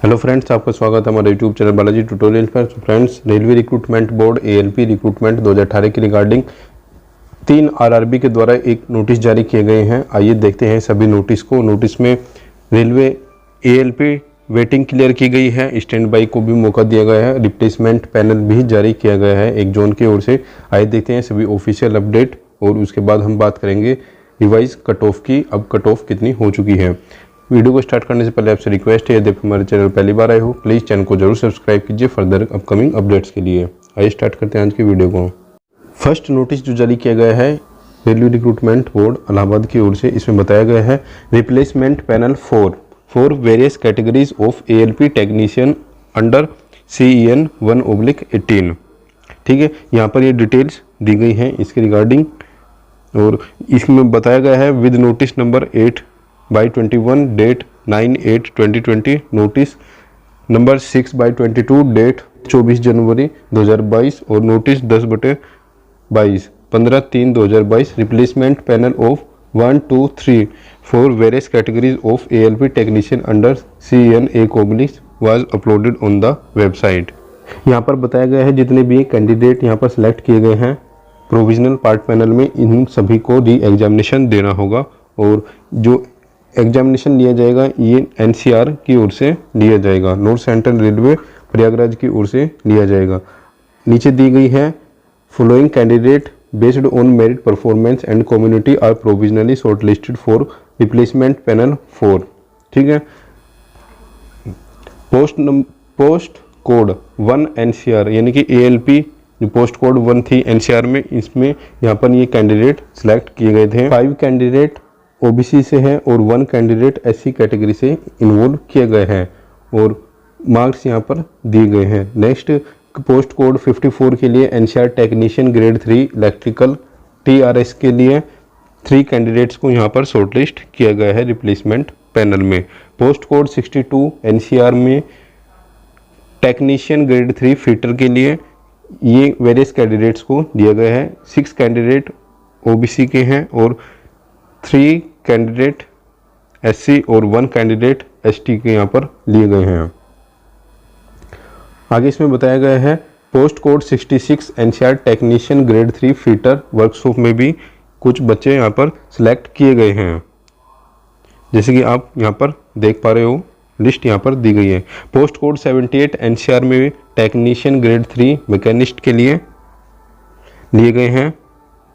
Hello friends, आपका स्वागत है हमारे यूट्यूब चैनल बालाजी ट्यूटोरियल पर। Friends, railway recruitment board ALP recruitment 2018 की रिगार्डिंग 3 आरआरबी के द्वारा एक नोटिस जारी किए गए हैं। आइए देखते हैं सभी नोटिस को। नोटिस में रेलवे एएलपी वेटिंग क्लियर की गई है, स्टैंड बाई को भी मौका दिया गया है, रिप्लेसमेंट पैनल भी जारी किया गया है एक जोन की ओर से। आइए देखते हैं सभी ऑफिशियल अपडेट और उसके बाद हम बात करेंगे रिवाइज कट ऑफ की। अब कट ऑफ कितनी हो चुकी है। वीडियो को स्टार्ट करने से पहले आपसे रिक्वेस्ट है, यदि आप हमारे चैनल पहली बार आए हो प्लीज़ चैनल को जरूर सब्सक्राइब कीजिए फर्दर अपकमिंग अपडेट्स के लिए। आइए स्टार्ट करते हैं आज की वीडियो को। फर्स्ट नोटिस जो जारी किया गया है रेलवे रिक्रूटमेंट बोर्ड इलाहाबाद की ओर से, इसमें बताया गया है replacement panel for various categories of ALP technician under CEN 1/18। ठीक है, यहाँ पर ये डिटेल्स दी गई हैं इसके रिगार्डिंग और इसमें बताया गया है with notice number 8/21 date 9/8/2020, notice number 6/22 date 24 January 2022 और notice 10/22 15/3/2022 replacement panel of 1, 2, 3 for various categories of ALP technician under CEN 1/ was uploaded on the website. यहाँ पर बताया गया है जितने भी कैंडिडेट यहाँ पर सिलेक्ट किए गए हैं प्रोविजनल पार्ट पैनल में, इन सभी को री एग्जामिनेशन देना होगा और जो एग्जामिनेशन लिया जाएगा ये NCR की ओर से लिया जाएगा, नॉर्थ सेंट्रल रेलवे प्रयागराज की ओर से लिया जाएगा। नीचे दी गई है following candidate based on merit performance and community are provisionally shortlisted for replacement panel 4। ठीक है, पोस्ट कोड 1 NCR यानी कि ALP जो पोस्ट कोड 1 थी NCR में, इसमें यहाँ पर ये कैंडिडेट सिलेक्ट किए गए थे। 5 कैंडिडेट OBC से है और 1 कैंडिडेट SC कैटेगरी से इन्वॉल्व किए गए हैं और मार्क्स यहाँ पर दिए गए हैं। नेक्स्ट पोस्ट कोड 54 के लिए NCR technician grade 3 electrical TRS के लिए 3 कैंडिडेट्स को यहाँ पर शॉर्टलिस्ट किया गया है रिप्लेसमेंट पैनल में। पोस्ट कोड 62 NCR में टेक्नीशियन ग्रेड 3 फिटर के लिए ये वेरियस कैंडिडेट्स को दिया गया है। 6 कैंडिडेट OBC के हैं और 3 कैंडिडेट SC और 1 कैंडिडेट ST के यहाँ पर लिए गए हैं। आगे इसमें बताया गया है post code 66 NCR technician grade 3 fitter workshop में भी कुछ बच्चे यहाँ पर सिलेक्ट किए गए हैं, जैसे कि आप यहाँ पर देख पा रहे हो, लिस्ट यहाँ पर दी गई है। पोस्ट कोड 78 NCR में टेक्नीशियन ग्रेड 3 मैकेनिस्ट के लिए लिए गए हैं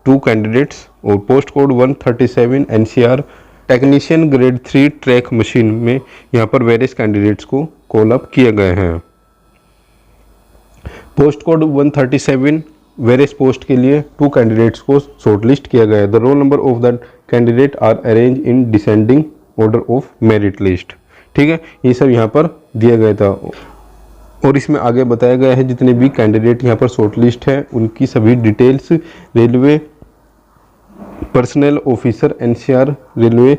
2 कैंडिडेट्स और post code 137 NCR technician grade 3 track machine में यहाँ पर वेरियस कैंडिडेट्स को कॉल अप किए गए हैं। पोस्ट कोड 137 वेरियस पोस्ट के लिए 2 कैंडिडेट्स को शॉर्टलिस्ट किया गया है। The roll number of the candidate are arrange in descending order of merit list. ठीक है, ये सब यहाँ पर दिया गया था और इसमें आगे बताया गया है जितने भी कैंडिडेट यहाँ पर शॉर्टलिस्ट है उनकी सभी details railway personal officer NCR railway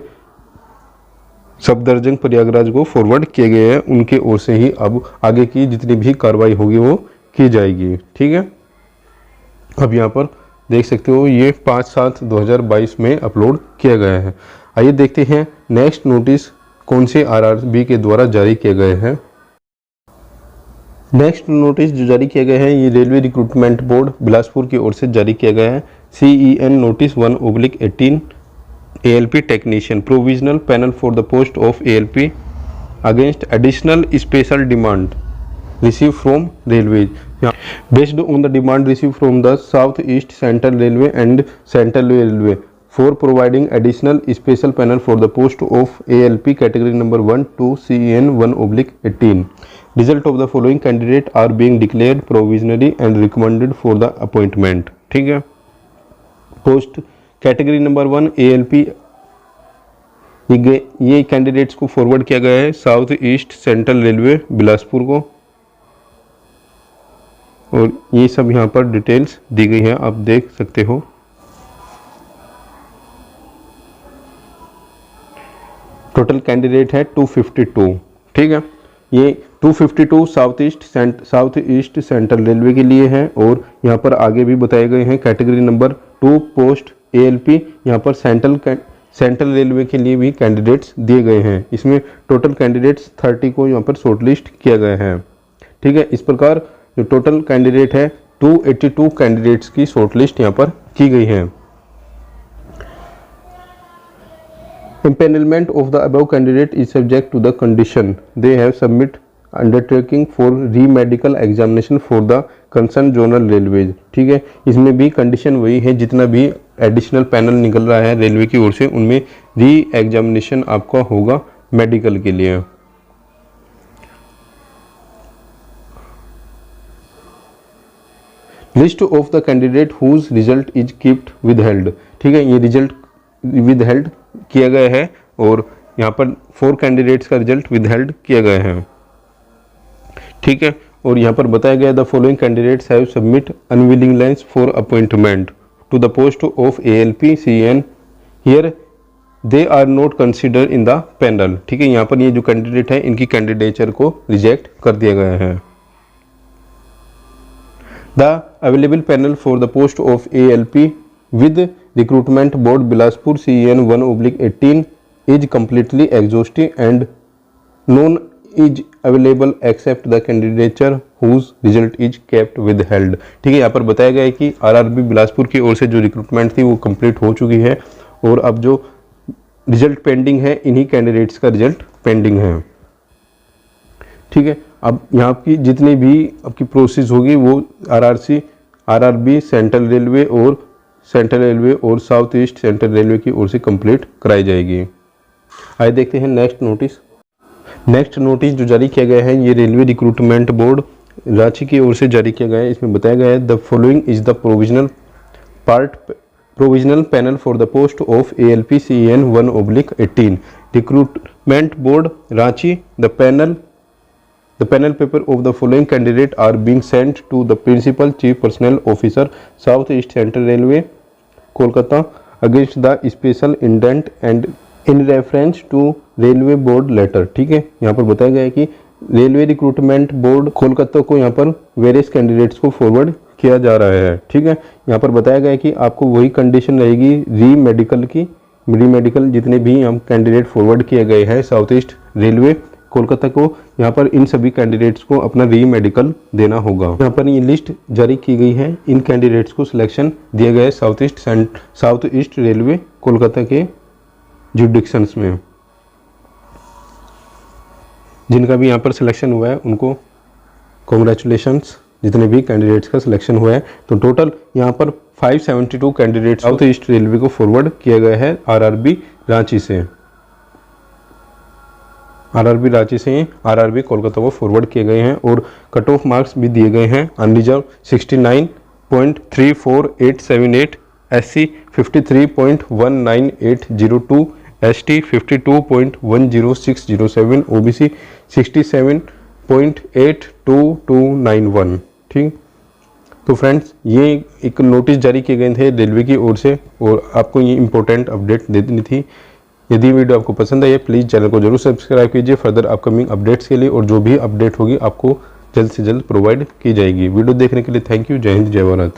Safdarjung Prayagraj को फॉरवर्ड किए गए हैं। उनके ओर से ही अब आगे की जितनी भी कार्रवाई होगी वो की जाएगी। ठीक है, अब यहाँ पर देख सकते हो ये 5/7/2022 में अपलोड किया गया है। आइए देखते हैं नेक्स्ट नोटिस कौन से RRB के द्वारा जारी किए गए हैं। नेक्स्ट नोटिस जो जारी किया गया है ये रेलवे रिक्रूटमेंट बोर्ड बिलासपुर की ओर से जारी किया गया है। CEN notice 1/18 ALP technician provisional panel for the post of ALP against additional special demand receive from railway based on the demand receive from the south east central railway and central railway for providing additional special panel for the post of ALP category number 1 to CEN 1/18। Result of the following candidate are being declared provisionally and recommended for the appointment। ठीक है, post category number 1 ALP ये candidates को forward किया गया है south east central railway Bilaspur को और ये सब यहाँ पर डिटेल्स दी गई है, आप देख सकते हो। टोटल कैंडिडेट है 252। ठीक है, ये 252 साउथ ईस्ट सेंट्रल रेलवे के लिए है और यहाँ पर आगे भी बताए गए हैं कैटेगरी नंबर 2 पोस्ट ALP यहाँ पर सेंट्रल रेलवे के लिए भी कैंडिडेट्स दिए गए हैं। इसमें टोटल कैंडिडेट्स 30 को यहाँ पर शॉर्टलिस्ट किया गया है। ठीक है, इस प्रकार जो टोटल कैंडिडेट है 282 कैंडिडेट्स की शॉर्टलिस्ट यहाँ पर की गई है। Empanelment of the above candidate is subject to the condition they have submit undertaking for re-medical examination for the concerned zonal railways। ठीक है, इसमें भी कंडीशन वही है, जितना भी एडिशनल पैनल निकल रहा है रेलवे की ओर से उनमें री एग्जामिनेशन आपका होगा मेडिकल के लिए। List of the candidate whose result is keeped withheld. ठीक है, ये रिजल्ट विदहेल्ड किया गया है और यहाँ पर 4 कैंडिडेट्स का रिजल्ट विदहेल्ड किया गया है। ठीक है, और यहाँ पर बताया गया the following candidates have submit unwillingness for appointment to the post of ALP CN here they are not consider in the panel. ठीक है, यहाँ पर ये जो कैंडिडेट है इनकी कैंडिडेचर को रिजेक्ट कर दिया गया है। The available panel for the post of ALP with recruitment board Bilaspur CEN 1/18 is completely exhaustive and none is available except the candidature whose result is kept withheld। ठीक है, यहाँ पर बताया गया है कि RRB बिलासपुर की ओर से जो रिक्रूटमेंट थी वो कंप्लीट हो चुकी है और अब जो रिजल्ट पेंडिंग है इन्हीं कैंडिडेट्स का रिजल्ट पेंडिंग है। ठीक है, अब यहाँ की जितनी भी आपकी प्रोसेस होगी वो RRB सेंट्रल रेलवे और साउथ ईस्ट सेंट्रल रेलवे की ओर से कंप्लीट कराई जाएगी। आइए देखते हैं नेक्स्ट नोटिस जो जारी किया गया है ये रेलवे रिक्रूटमेंट बोर्ड रांची की ओर से जारी किया गया है। इसमें बताया गया है the following is the provisional panel for the post of ALP CEN 1/18 recruitment board Ranchi. The panel paper of the following candidate are being sent to the Principal Chief Personnel Officer, South East Central Railway, Kolkata, against the special indent and in reference to Railway Board letter। ठीक है, यहाँ पर बताया गया है कि railway recruitment board Kolkata को यहाँ पर वेरियस कैंडिडेट्स को फॉरवर्ड किया जा रहा है। ठीक है, यहाँ पर बताया गया है कि आपको वही कंडीशन रहेगी री मेडिकल जितने भी हम कैंडिडेट फॉरवर्ड किए गए हैं साउथ ईस्ट रेलवे कोलकाता को, यहाँ पर इन सभी कैंडिडेट्स को अपना री मेडिकल देना होगा। यहाँ पर ये लिस्ट जारी की गई है, इन कैंडिडेट्स को सिलेक्शन दिया गया है साउथ ईस्ट रेलवे कोलकाता के जुडिक्शंस में। जिनका भी यहाँ पर सिलेक्शन हुआ है उनको कॉन्ग्रेचुलेशंस, जितने भी कैंडिडेट्स का सिलेक्शन हुआ है। तो टोटल यहाँ पर 572 कैंडिडेट साउथ ईस्ट रेलवे को फॉरवर्ड किया गया है RRB रांची से RRB कोलकाता को फॉरवर्ड किए गए हैं और कट ऑफ मार्क्स भी दिए गए हैं। Unreserve 69.34878, SC 53.19802, ST 52.10607, OBC 67.82291। ठीक, तो फ्रेंड्स ये एक नोटिस जारी किए गए थे रेलवे की ओर से और आपको ये इंपॉर्टेंट अपडेट दे देनी थी। यदि वीडियो आपको पसंद आई है प्लीज़ चैनल को जरूर सब्सक्राइब कीजिए फर्दर अपकमिंग अपडेट्स के लिए, और जो भी अपडेट होगी आपको जल्द से जल्द प्रोवाइड की जाएगी। वीडियो देखने के लिए थैंक यू। जय हिंद, जय भारत।